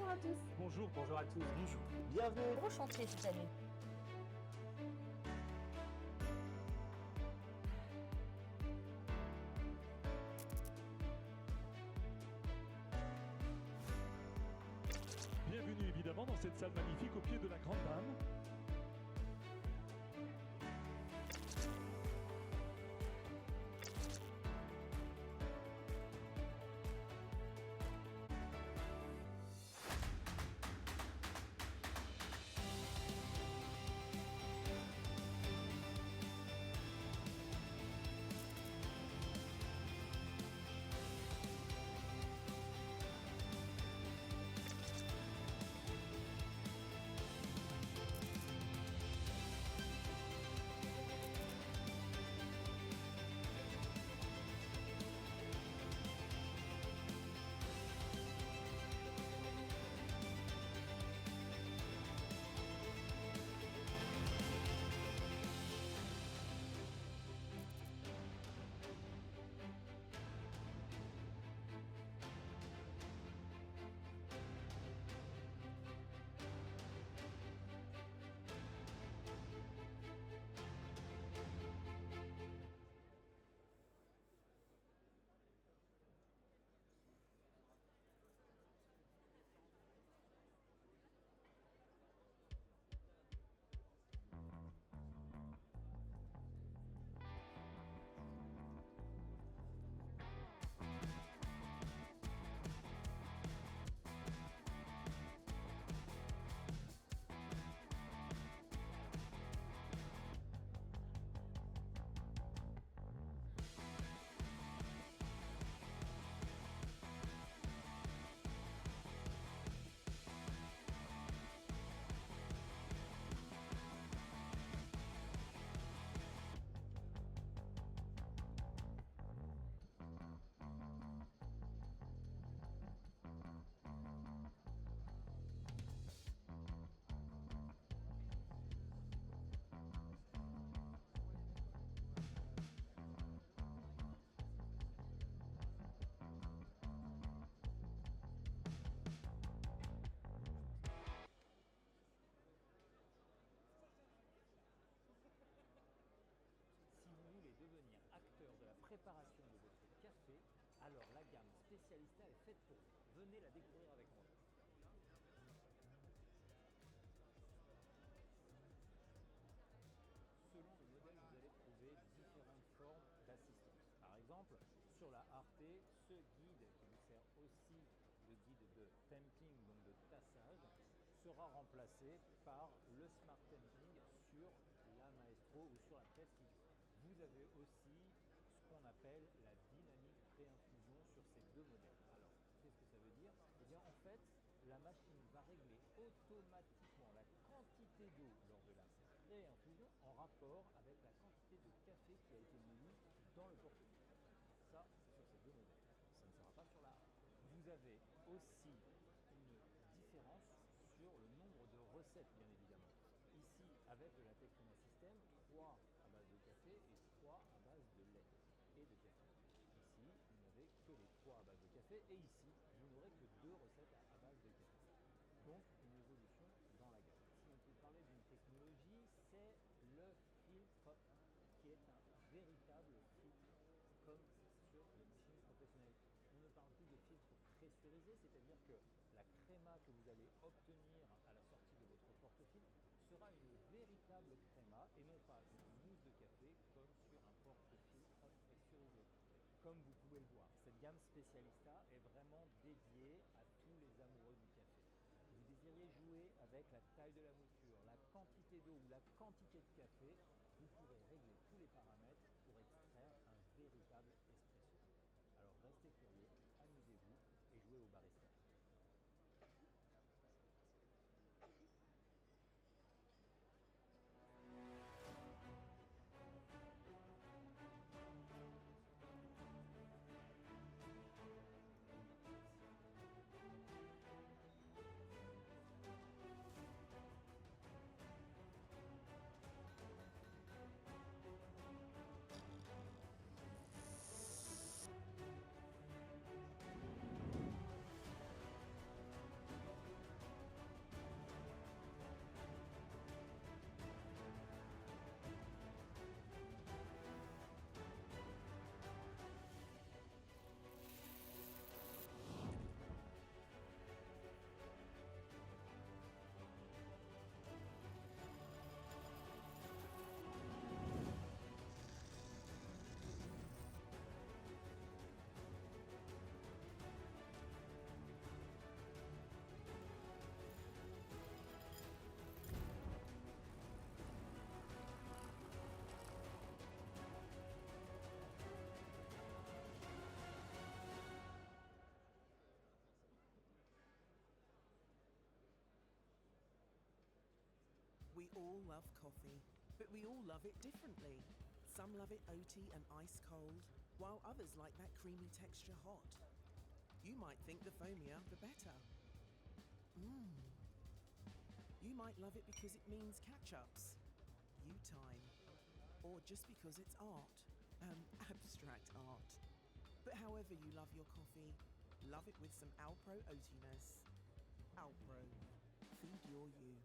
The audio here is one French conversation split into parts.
Bonjour à tous. Bonjour à tous. Bonjour. Bienvenue. Gros chantier cette année. Bienvenue évidemment dans cette salle magnifique au pied de la Grande Dame. Si vous voulez devenir acteur de la préparation de votre café, alors la gamme Spécialista est faite pour vous. Venez la découvrir avec moi. Selon le modèle, vous allez trouver différentes formes d'assistance. Par exemple, sur la Arte, ce guide qui vous sert aussi de guide de temping, donc de tassage, sera remplacé par le Smart Temping sur la Maestro ou sur la Prestige. Vous avez aussi ce qu'on appelle la dynamique pré-infusion sur ces deux modèles. Alors, qu'est-ce que ça veut dire? Eh bien, en fait, la machine va régler automatiquement la quantité d'eau lors de la pré-infusion en rapport avec la quantité de café qui a été mis dans le portefeuille. Ça, c'est sur ces deux modèles. Ça ne sera pas sur la Arte. Vous avez aussi une différence sur le nombre de recettes, bien évidemment. Ici, avec le Latte système, 3 à base de café et 3 à base de lait et de café. Ici, vous n'avez que les 3 à base de café et ici, vous n'aurez que 2 recettes à base de café. Donc, une évolution dans la gamme. Si on peut parler d'une technologie, c'est le filtre qui est un véritable filtre comme sur les machines professionnelles. On ne parle plus de filtre pressurisé, c'est-à-dire que la créma que vous allez obtenir à la sortie de votre porte-filtre sera une véritable créma et non pas une mousse de café comme sur un porte-filtre pressurisé. Comme vous pouvez le voir, cette gamme Spécialista est vraiment dédiée à tous les amoureux du café. Vous désiriez jouer avec la taille de la mouture, la quantité d'eau ou la quantité de café, vous pourrez régler tous les paramètres pour extraire un véritable espresso. Alors restez curieux, amusez-vous et jouez au barista. We all love coffee, but we all love it differently. Some love it oaty and ice cold, while others like that creamy texture hot. You might think the foamier, the better. You might love it because it means catch-ups, you time, or just because it's art, abstract art. But however you love your coffee, love it with some Alpro oatiness. Alpro, feed your you.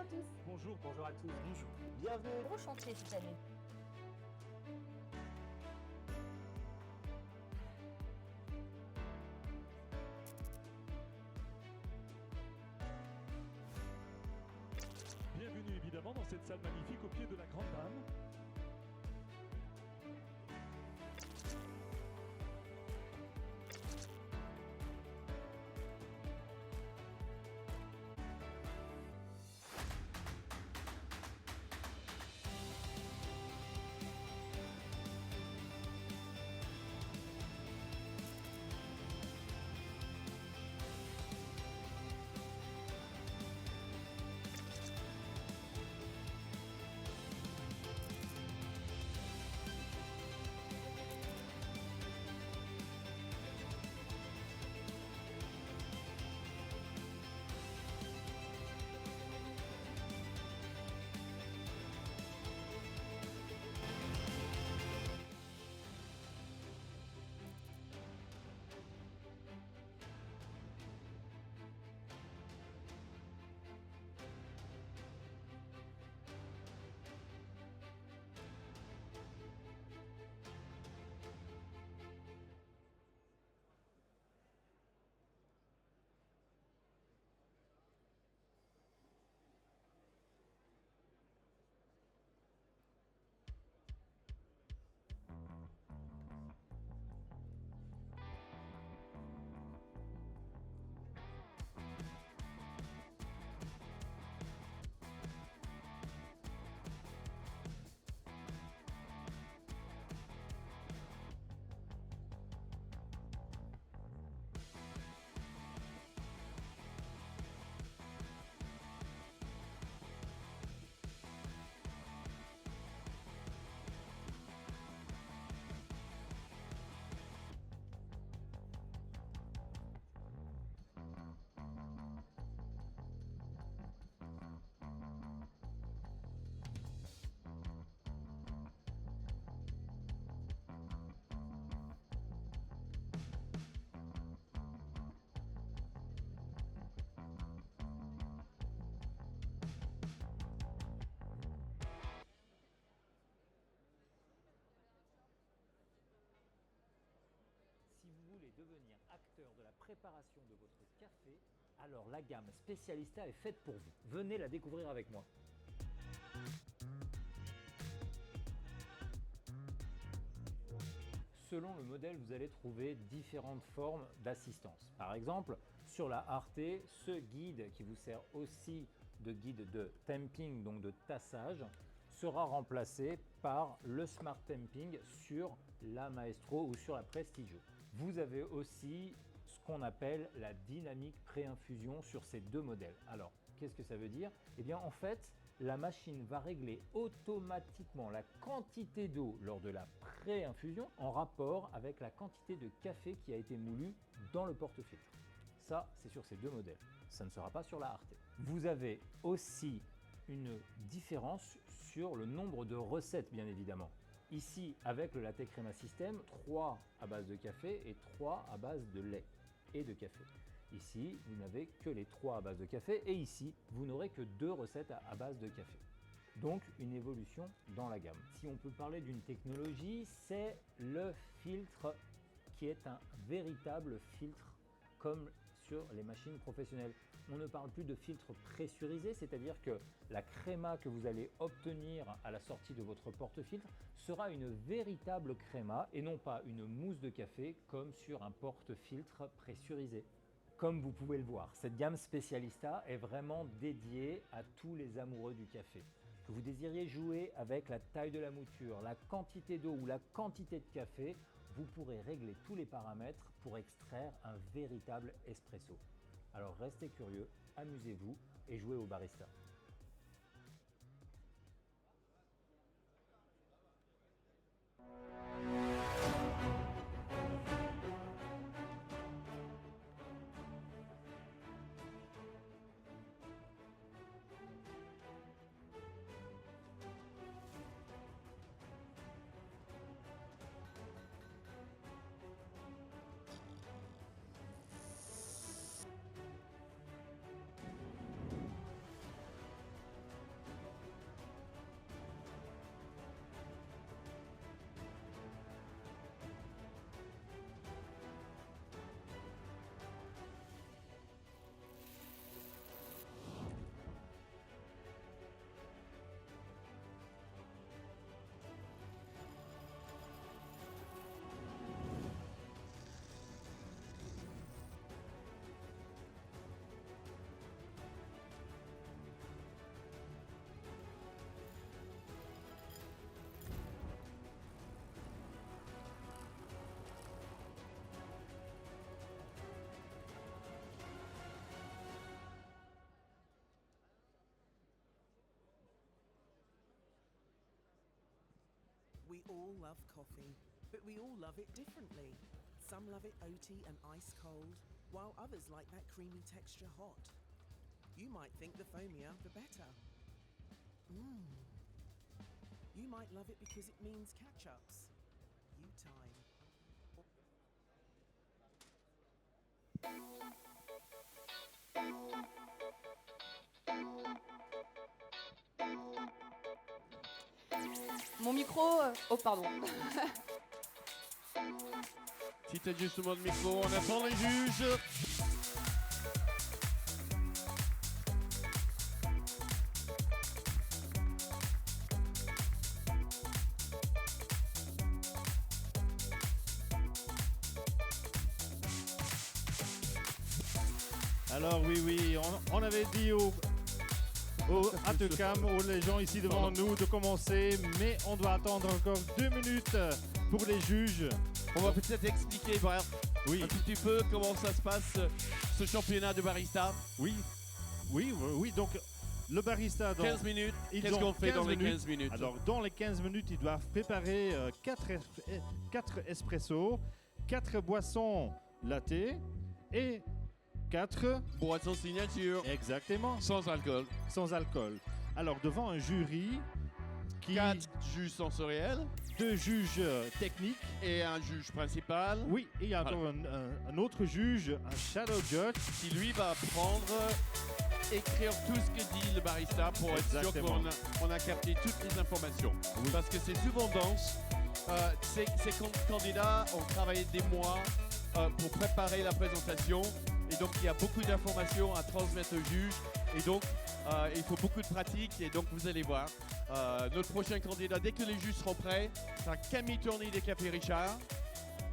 à tous. Bonjour, bonjour à tous, bonjour. Bienvenue. Gros chantier cette année. Bienvenue évidemment dans cette salle magnifique au pied de la Grande Dame. Si vous voulez devenir acteur de la préparation de votre café, alors la gamme Specialista est faite pour vous. Venez la découvrir avec moi. Selon le modèle, vous allez trouver différentes formes d'assistance. Par exemple, sur la Arte, ce guide qui vous sert aussi de guide de temping, donc de tassage, sera remplacé par le Smart Temping sur la Maestro ou sur la Prestigio. Vous avez aussi ce qu'on appelle la dynamique pré-infusion sur ces deux modèles. Alors, qu'est-ce que ça veut dire? Eh bien, en fait, la machine va régler automatiquement la quantité d'eau lors de la pré-infusion en rapport avec la quantité de café qui a été moulu dans le porte-filtre. Ça, c'est sur ces deux modèles. Ça ne sera pas sur la Arte. Vous avez aussi une différence sur le nombre de recettes, bien évidemment. Ici, avec le Latte Crema System, 3 à base de café et 3 à base de lait et de café. Ici, vous n'avez que les 3 à base de café et ici, vous n'aurez que 2 recettes à base de café. Donc, une évolution dans la gamme. Si on peut parler d'une technologie, c'est le filtre qui est un véritable filtre comme sur les machines professionnelles. On ne parle plus de filtre pressurisé, c'est-à-dire que la créma que vous allez obtenir à la sortie de votre porte-filtre sera une véritable créma et non pas une mousse de café comme sur un porte-filtre pressurisé. Comme vous pouvez le voir, cette gamme Specialista est vraiment dédiée à tous les amoureux du café. Que vous désiriez jouer avec la taille de la mouture, la quantité d'eau ou la quantité de café, vous pourrez régler tous les paramètres pour extraire un véritable espresso. Alors restez curieux, amusez-vous et jouez au barista. We all love coffee, but we all love it differently. Some love it oaty and ice cold, while others like that creamy texture hot. You might think the foamier, the better. You might love it because it means catch-ups. You time. Mon micro... Oh, pardon. Petit ajustement de micro, on attend les juges. Alors oui, on avait dit à Tecam, aux les gens ici devant nous de commencer, mais on doit attendre encore 2 minutes pour les juges. On va peut-être expliquer un tout petit peu comment ça se passe, ce championnat de barista. Oui, donc le barista dans 15 minutes, qu'est-ce qu'on fait dans les 15 minutes? Alors dans les 15 minutes, ils doivent préparer 4 espressos, 4 boissons latte et 4 boissons signature. Exactement. Sans alcool. Sans alcool. Alors devant un jury qui... 4 juges sensoriels. 2 juges techniques. Et un juge principal. Oui, et il y a encore un autre juge, un shadow judge. Qui lui va écrire tout ce que dit le barista pour être sûr qu'on a capté toutes les informations. Oui. Parce que c'est souvent dense. Ces candidats ont travaillé des mois pour préparer la présentation. Et donc, il y a beaucoup d'informations à transmettre au juge. Et donc, il faut beaucoup de pratique. Et donc, vous allez voir, notre prochain candidat, dès que les juges seront prêts, c'est un Camille Tourny des Cafés Richard.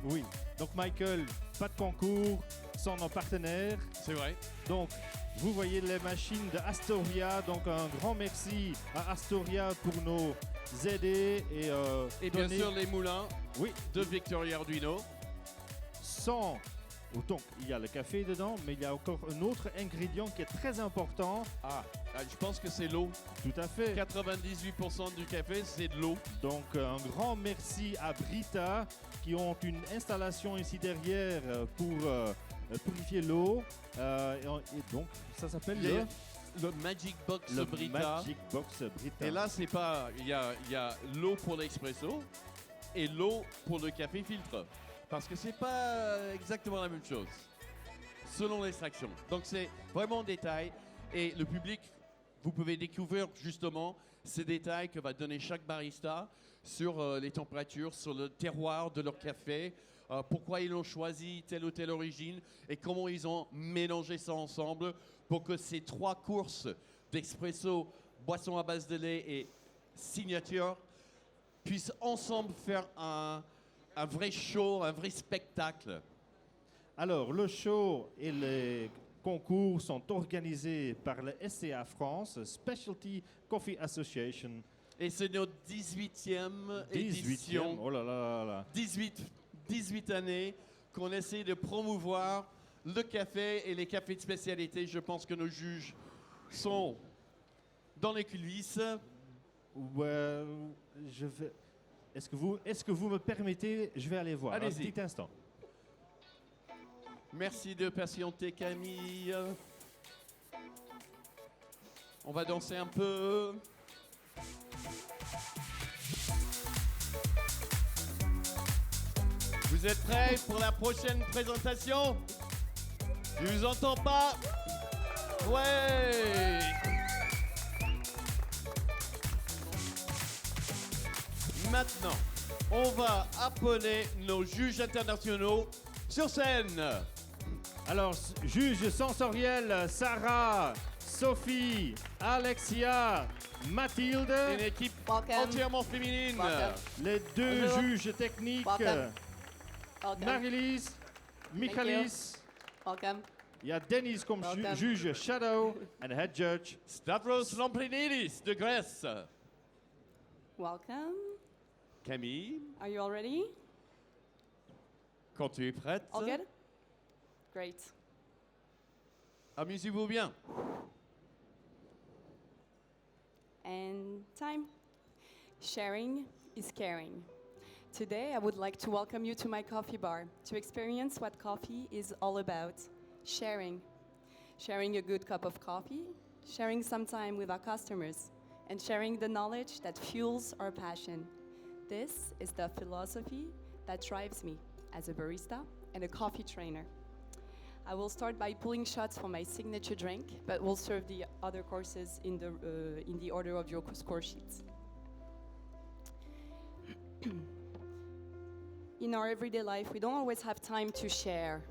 Oui. Donc, Michael, pas de concours sans nos partenaires. C'est vrai. Donc, vous voyez les machines de Astoria. Donc, un grand merci à Astoria pour nous aider. Et bien sûr, les moulins de Victoria Arduino. Sans... Donc, il y a le café dedans, mais il y a encore un autre ingrédient qui est très important. Je pense que c'est l'eau. Tout à fait. 98% du café, c'est de l'eau. Donc, un grand merci à Brita qui ont une installation ici derrière pour purifier l'eau. Et donc, ça s'appelle le Magic Box le Brita. Magic Box Brita. Et là, c'est pas... Il y a l'eau pour l'expresso et l'eau pour le café filtre. Parce que c'est pas exactement la même chose, selon l'extraction. Donc c'est vraiment en détail. Et le public, vous pouvez découvrir justement ces détails que va donner chaque barista sur les températures, sur le terroir de leur café, pourquoi ils ont choisi telle ou telle origine et comment ils ont mélangé ça ensemble pour que ces 3 courses d'expresso, boisson à base de lait et signature puissent ensemble faire un vrai show, un vrai spectacle. Alors, le show et les concours sont organisés par le SCA France, Specialty Coffee Association. Et c'est notre 18e édition. Oh là là là là. 18 années qu'on essaie de promouvoir le café et les cafés de spécialité. Je pense que nos juges sont dans les coulisses. Ouais, Est-ce que vous me permettez, je vais aller voir. Allez-y. Un petit instant. Merci de patienter, Camille. On va danser un peu. Vous êtes prêts pour la prochaine présentation? Je vous entends pas. Ouais. Maintenant, on va appeler nos juges internationaux sur scène. Alors, juge sensoriel, Sarah, Sophie, Alexia, Mathilde. Une équipe Welcome. entièrement féminine. Welcome. Les 2 Bonjour. juges techniques, Welcome. Welcome. Marie-Lise, Michalis. Welcome. Il y a Denise comme Welcome. juge shadow and head judge. Stavros Lamplinidis de Grèce. Welcome. Camille, Are you all ready? quand tu es prête, All good? Great. amusez-vous bien. And time. Sharing is caring. Today, I would like to welcome you to my coffee bar to experience what coffee is all about. Sharing. Sharing a good cup of coffee, sharing some time with our customers, and sharing the knowledge that fuels our passion. This is the philosophy that drives me as a barista and a coffee trainer. I will start by pulling shots for my signature drink, but we'll serve the other courses in the order of your score sheets. In our everyday life, we don't always have time to share.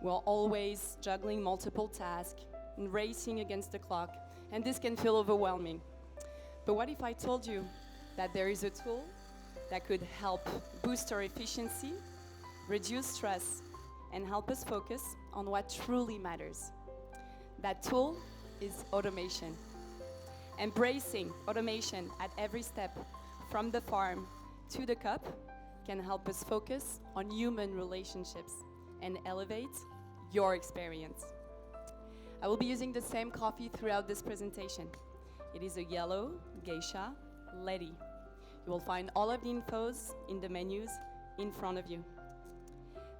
We're always juggling multiple tasks and racing against the clock, and this can feel overwhelming. But what if I told you that there is a tool that could help boost our efficiency, reduce stress, and help us focus on what truly matters? That tool is automation. Embracing automation at every step, from the farm to the cup, can help us focus on human relationships and elevate your experience. I will be using the same coffee throughout this presentation. It is a yellow geisha Latte. You will find all of the infos in the menus in front of you.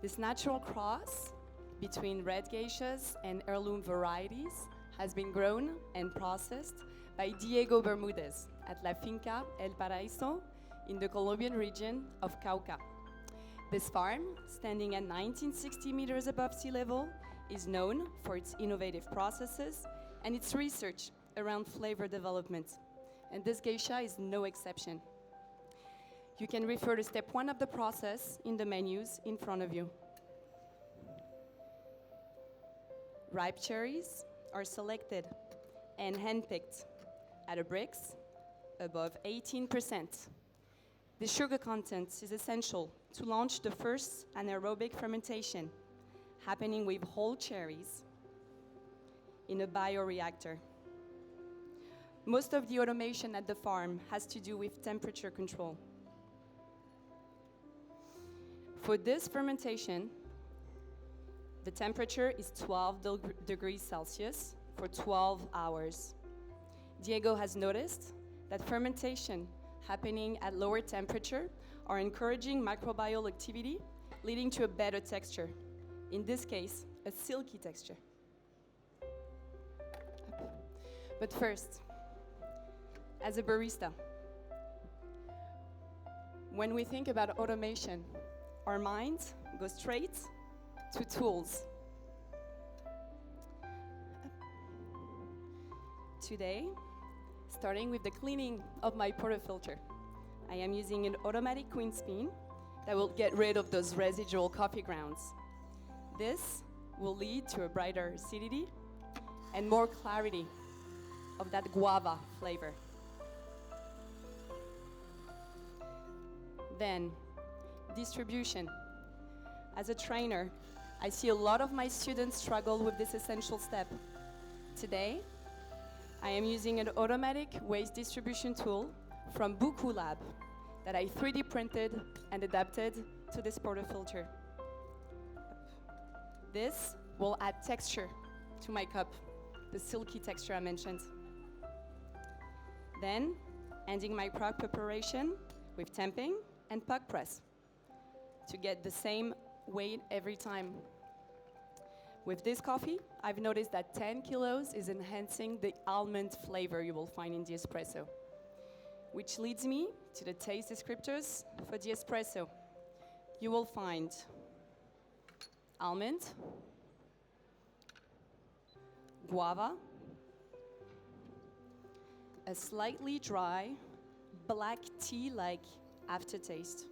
This natural cross between red geishas and heirloom varieties has been grown and processed by Diego Bermudez at La Finca El Paraíso in the Colombian region of Cauca. This farm, standing at 1960 meters above sea level, is known for its innovative processes and its research around flavor development. And this geisha is no exception. You can refer to step 1 of the process in the menus in front of you. Ripe cherries are selected and handpicked at a brix above 18%. The sugar content is essential to launch the first anaerobic fermentation, happening with whole cherries in a bioreactor. Most of the automation at the farm has to do with temperature control. For this fermentation, the temperature is 12 degrees Celsius for 12 hours. Diego has noticed that fermentation happening at lower temperature are encouraging microbial activity, leading to a better texture. In this case, a silky texture. But first, as a barista, when we think about automation, our mind goes straight to tools. Today, starting with the cleaning of my portafilter, I am using an automatic queen spin that will get rid of those residual coffee grounds. This will lead to a brighter acidity and more clarity of that guava flavor. Then, distribution. As a trainer, I see a lot of my students struggle with this essential step. Today, I am using an automatic waste distribution tool from Buku Lab that I 3D printed and adapted to this portafilter. This will add texture to my cup, the silky texture I mentioned. Then, ending my prog preparation with temping and puck press to get the same weight every time. With this coffee, I've noticed that 10 kilos is enhancing the almond flavor you will find in the espresso, which leads me to the taste descriptors for the espresso. You will find almond, guava, a slightly dry black tea-like aftertaste.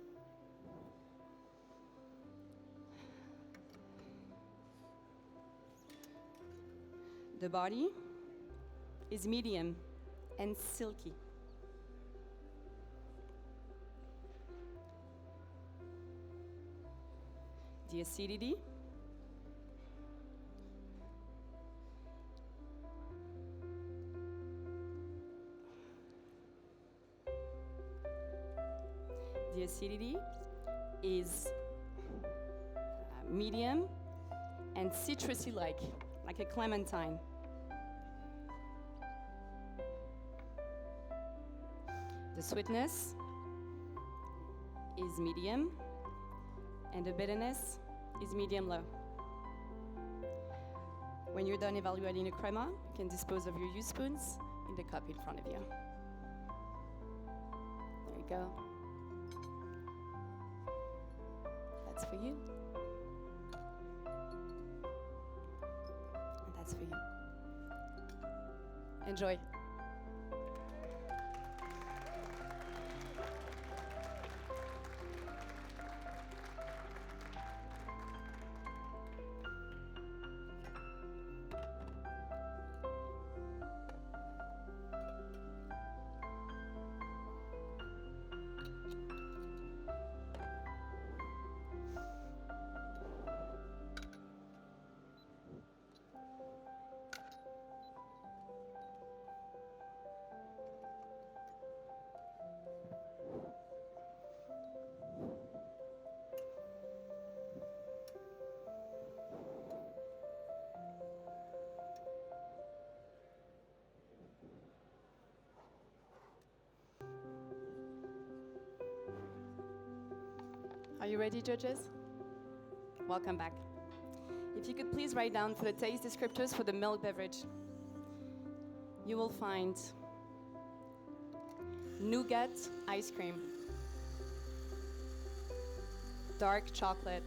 The body is medium and silky. The acidity is medium and citrusy-like a clementine. The sweetness is medium, and the bitterness is medium low. When you're done evaluating the crema, you can dispose of your used spoons in the cup in front of you. There you go. That's for you. And that's for you. Enjoy. Are you ready, judges? Welcome back. If you could please write down for the taste descriptors for the milk beverage. You will find nougat ice cream, dark chocolate,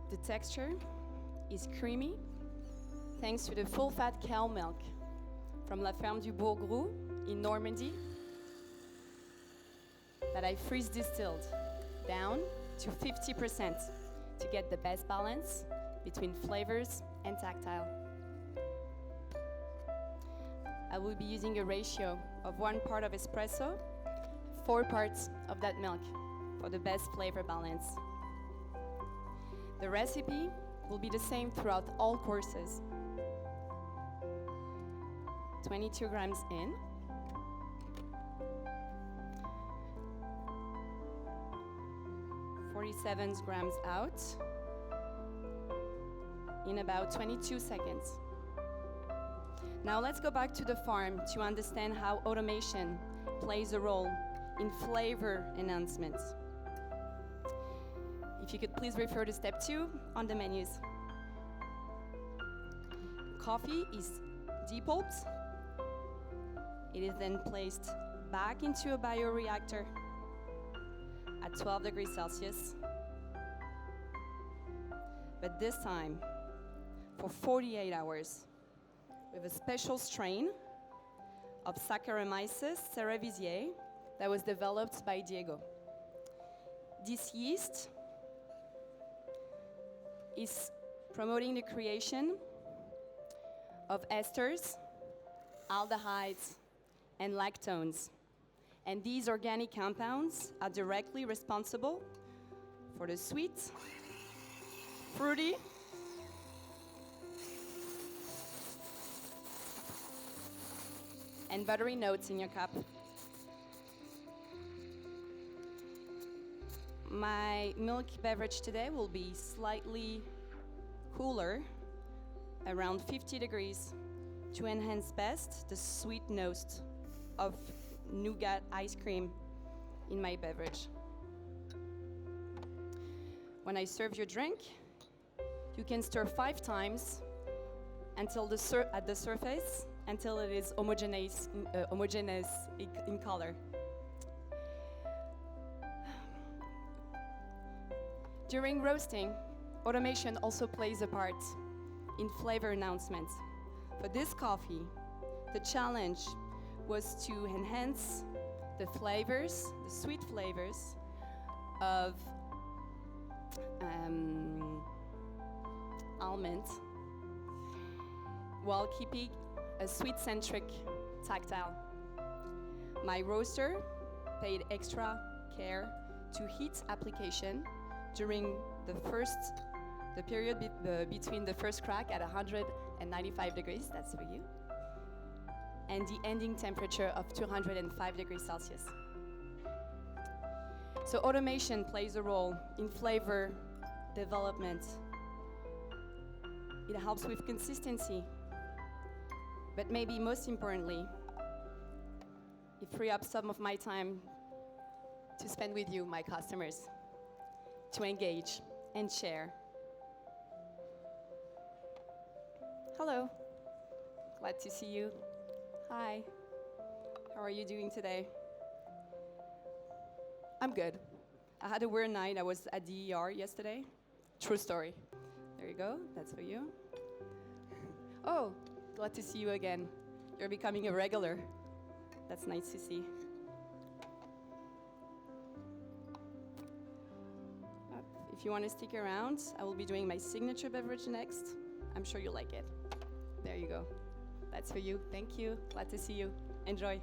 the texture is creamy thanks to the full-fat cow milk from La Ferme du Bourgroux in Normandy that I freeze distilled down to 50% to get the best balance between flavors and tactile. I will be using a ratio of 1 part of espresso, 4 parts of that milk for the best flavor balance. The recipe will be the same throughout all courses. 22 grams in, 47 grams out in about 22 seconds. Now let's go back to the farm to understand how automation plays a role in flavor enhancements. If you could please refer to step 2 on the menus. Coffee is depulped. It is then placed back into a bioreactor at 12 degrees Celsius, but this time for 48 hours with a special strain of Saccharomyces cerevisiae that was developed by Diego. This yeast is promoting the creation of esters, aldehydes, and lactones. And these organic compounds are directly responsible for the sweet, fruity, and buttery notes in your cup. My milk beverage today will be slightly cooler, around 50 degrees, to enhance best the sweet notes of nougat ice cream in my beverage. When I serve your drink, you can stir 5 times until at the surface until it is homogeneous in color. During roasting, automation also plays a part in flavor announcements. For this coffee, the challenge was to enhance the flavors, the sweet flavors of almond while keeping a sweet-centric tactile. My roaster paid extra care to heat application during the period between the first crack at 195 degrees, that's for you, and the ending temperature of 205 degrees Celsius. So automation plays a role in flavor development. It helps with consistency, but maybe most importantly, it free up some of my time to spend with you, my customers, to engage and share. Hello, glad to see you. Hi, how are you doing today? I'm good. I had a weird night. I was at the ER yesterday. True story. There you go, that's for you. Oh, glad to see you again. You're becoming a regular. That's nice to see. If you want to stick around, I will be doing my signature beverage next. I'm sure you'll like it. There you go. That's for you. Thank you. Glad to see you. Enjoy.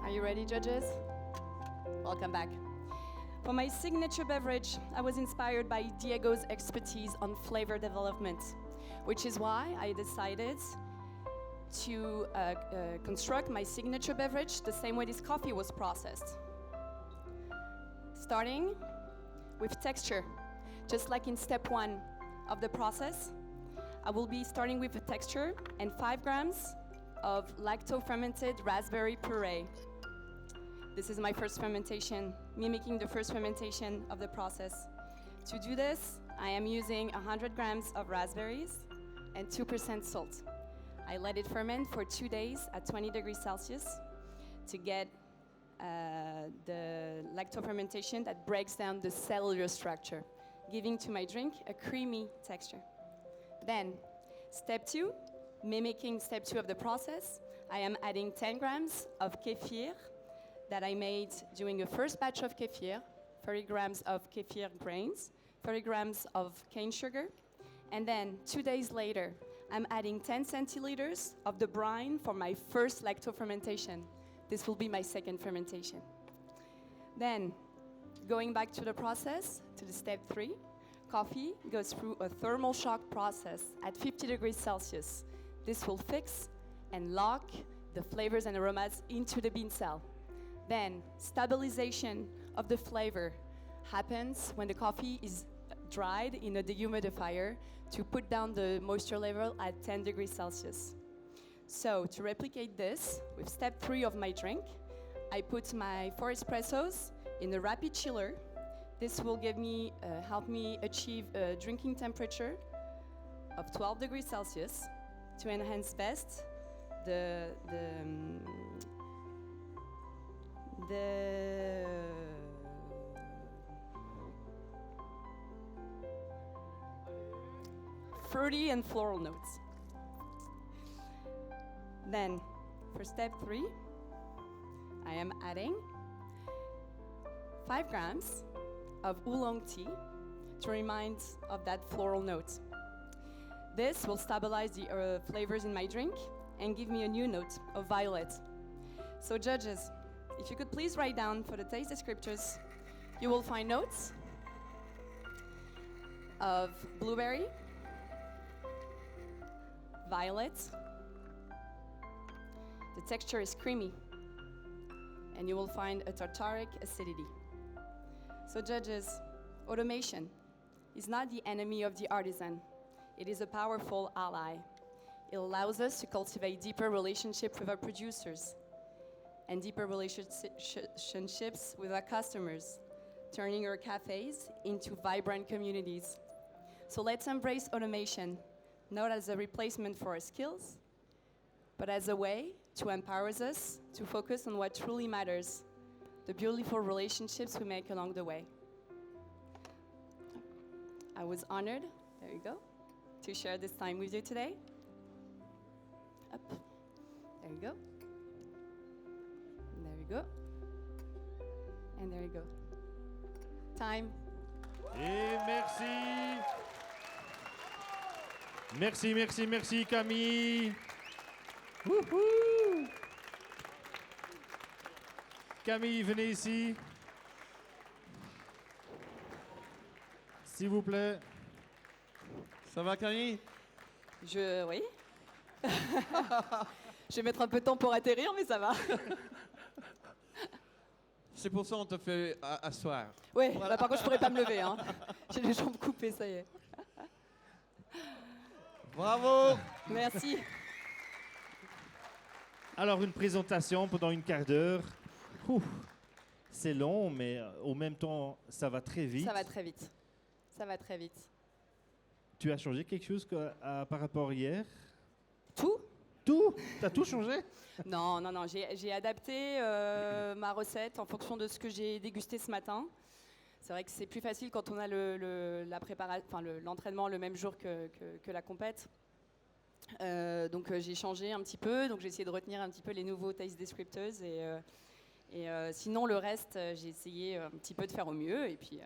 Are you ready, judges? Welcome back. For my signature beverage, I was inspired by Diego's expertise on flavor development, which is why I decided to construct my signature beverage the same way this coffee was processed. Starting with texture. Just like in step 1 of the process, I will be starting with the texture and 5 grams of lacto-fermented raspberry puree. This is my first fermentation, mimicking the first fermentation of the process. To do this, I am using 100 grams of raspberries and 2% salt. I let it ferment for 2 days at 20 degrees Celsius to get the lacto-fermentation that breaks down the cellular structure, giving to my drink a creamy texture. Then, step 2, mimicking step 2 of the process, I am adding 10 grams of kefir that I made during a first batch of kefir, 30 grams of kefir grains, 30 grams of cane sugar, and then 2 days later, I'm adding 10 centiliters of the brine for my first lacto-fermentation. This will be my second fermentation. Then, going back to the process, to the step 3, coffee goes through a thermal shock process at 50 degrees Celsius. This will fix and lock the flavors and aromas into the bean cell. Then, stabilization of the flavor happens when the coffee is dried in a dehumidifier to put down the moisture level at 10 degrees Celsius. So, to replicate this, with step 3 of my drink, I put my 4 espressos in a rapid chiller. This will help me achieve a drinking temperature of 12 degrees Celsius to enhance best the fruity and floral notes. Then, for step 3, I am adding 5 grams of oolong tea to remind of that floral note. This will stabilize the flavors in my drink and give me a new note of violet. So judges, if you could please write down for the taste descriptors, you will find notes of blueberry, violet. The texture is creamy, and you will find a tartaric acidity. So judges, automation is not the enemy of the artisan. It is a powerful ally. It allows us to cultivate deeper relationships with our producers and deeper relationships with our customers, turning our cafes into vibrant communities. So let's embrace automation, not as a replacement for our skills, but as a way to empower us to focus on what truly matters, the beautiful relationships we make along the way. I was honored, there you go, to share this time with you today. Up, there you go. And there you go. And there you go. Time. Et merci. Merci, merci, merci Camille. Wouhou. Camille, venez ici. S'il vous plaît. Ça va, Camille? Oui. Je vais mettre un peu de temps pour atterrir, mais ça va. C'est pour ça qu'on te fait asseoir. Ouais, bah, par contre, je pourrais pas me lever. Hein. J'ai les jambes coupées, ça y est. Bravo! Merci. Alors, une présentation pendant une quart d'heure. Ouh, c'est long, mais au même temps, ça va très vite. Ça va très vite. Ça va très vite. Tu as changé quelque chose par rapport à hier? Tout? Tout? T'as tout changé? Non, non, non. J'ai adapté ma recette en fonction de ce que j'ai dégusté ce matin. C'est vrai que c'est plus facile quand on a l'entraînement le même jour que la compète. Donc j'ai changé un petit peu. Donc j'ai essayé de retenir un petit peu les nouveaux taste descriptors et sinon le reste j'ai essayé un petit peu de faire au mieux et puis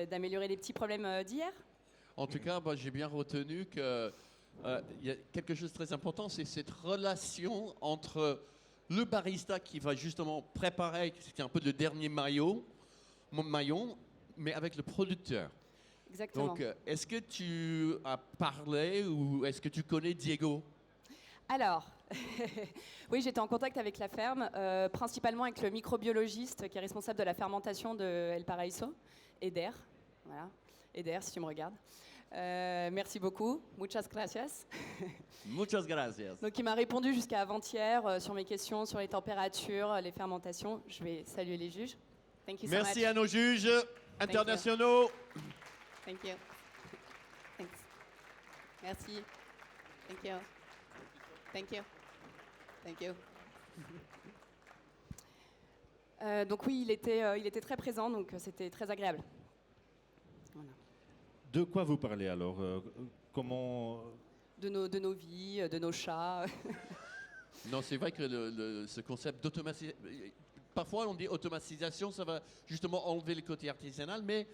d'améliorer les petits problèmes d'hier. En tout cas, j'ai bien retenu que il y a quelque chose de très important, c'est cette relation entre le barista qui va justement préparer, c'est un peu le dernier maillon, mais avec le producteur. Exactement. Donc, est-ce que tu as parlé ou est-ce que tu connais Diego? Alors, oui, j'étais en contact avec la ferme, principalement avec le microbiologiste qui est responsable de la fermentation de El Paraíso, Eder. Voilà, Eder, si tu me regardes. Merci beaucoup, muchas gracias. Muchas gracias. Donc, il m'a répondu jusqu'à avant-hier sur mes questions sur les températures, les fermentations. Je vais saluer les juges. Thank you so Merci much. à nos juges internationaux. Thank you. Thanks. Merci. Thank you. Thank you. Thank you. Donc oui, il était très présent, donc c'était très agréable. Voilà. De quoi vous parlez alors? Comment... De nos vies, de nos chats. Non, c'est vrai que ce concept d'automatisation, parfois on dit automatisation, ça va justement enlever le côté artisanal, mais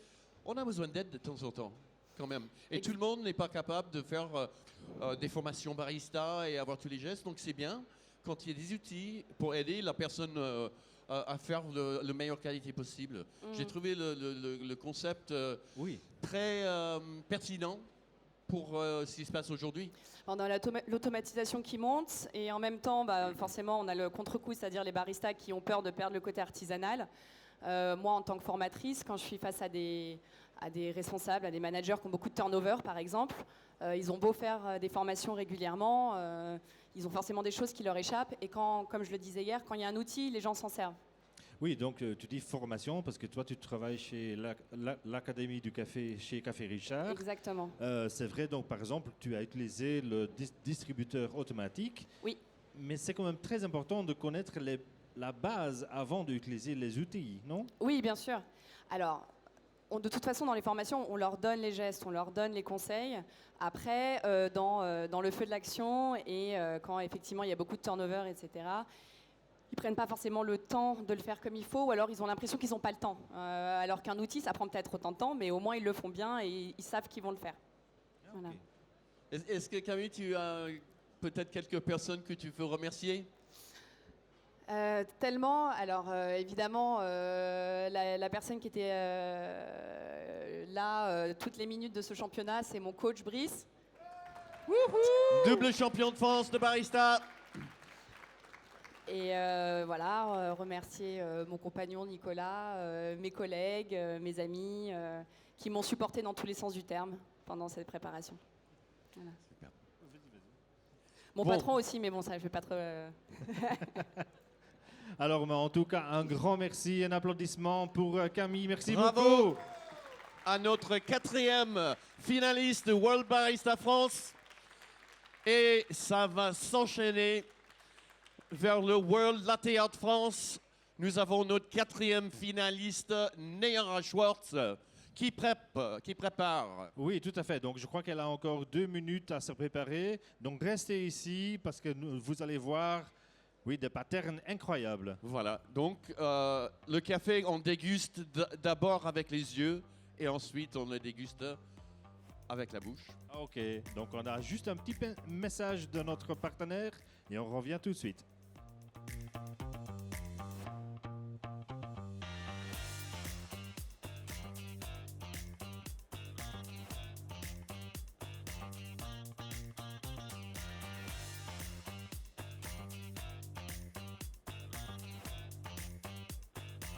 on a besoin d'aide de temps en temps, quand même. Et tout le monde n'est pas capable de faire des formations barista et avoir tous les gestes, donc c'est bien quand il y a des outils pour aider la personne à faire la meilleure qualité possible. J'ai trouvé le concept très pertinent pour ce qui se passe aujourd'hui. On a l'automatisation qui monte et en même temps, forcément, on a le contre-coup, c'est-à-dire les baristas qui ont peur de perdre le côté artisanal. Moi, en tant que formatrice, quand je suis face à des responsables, à des managers qui ont beaucoup de turnover, par exemple, ils ont beau faire des formations régulièrement, ils ont forcément des choses qui leur échappent. Et quand, comme je le disais hier, quand il y a un outil, les gens s'en servent. Oui, donc tu dis formation parce que toi tu travailles chez l'Académie du café, chez Café Richard. Exactement. C'est vrai, donc par exemple, tu as utilisé le distributeur automatique. Oui. Mais c'est quand même très important de connaître la base avant d'utiliser les outils, non? Oui, bien sûr. Alors, de toute façon, dans les formations, on leur donne les gestes, on leur donne les conseils. Après, dans le feu de l'action et quand effectivement il y a beaucoup de turnover, etc., ils prennent pas forcément le temps de le faire comme il faut, ou alors ils ont l'impression qu'ils n'ont pas le temps. Alors qu'un outil, ça prend peut-être autant de temps, mais au moins ils le font bien et ils savent qu'ils vont le faire. Voilà. Est-ce que Camille, tu as peut-être quelques personnes que tu veux remercier? Tellement. Alors évidemment, la personne qui était là toutes les minutes de ce championnat, c'est mon coach Brice. Double champion de France de barista. Et voilà, remercier mon compagnon Nicolas, mes collègues, mes amis, qui m'ont supporté dans tous les sens du terme pendant cette préparation. Voilà. Super. Mon patron aussi, mais bon, ça, je ne vais pas trop... Alors, mais en tout cas, un grand merci, un applaudissement pour Camille. Merci Bravo beaucoup. À notre 4e finaliste de World Barista France. Et ça va s'enchaîner vers le World Latte Art France. Nous avons notre 4e finaliste, Neyara Schwartz, qui prépare. Oui, tout à fait. Donc, je crois qu'elle a encore 2 minutes à se préparer. Donc, restez ici parce que vous allez voir, oui, des patterns incroyables. Voilà. Donc, le café, on déguste d'abord avec les yeux et ensuite on le déguste avec la bouche. Ok, donc on a juste un petit message de notre partenaire et on revient tout de suite.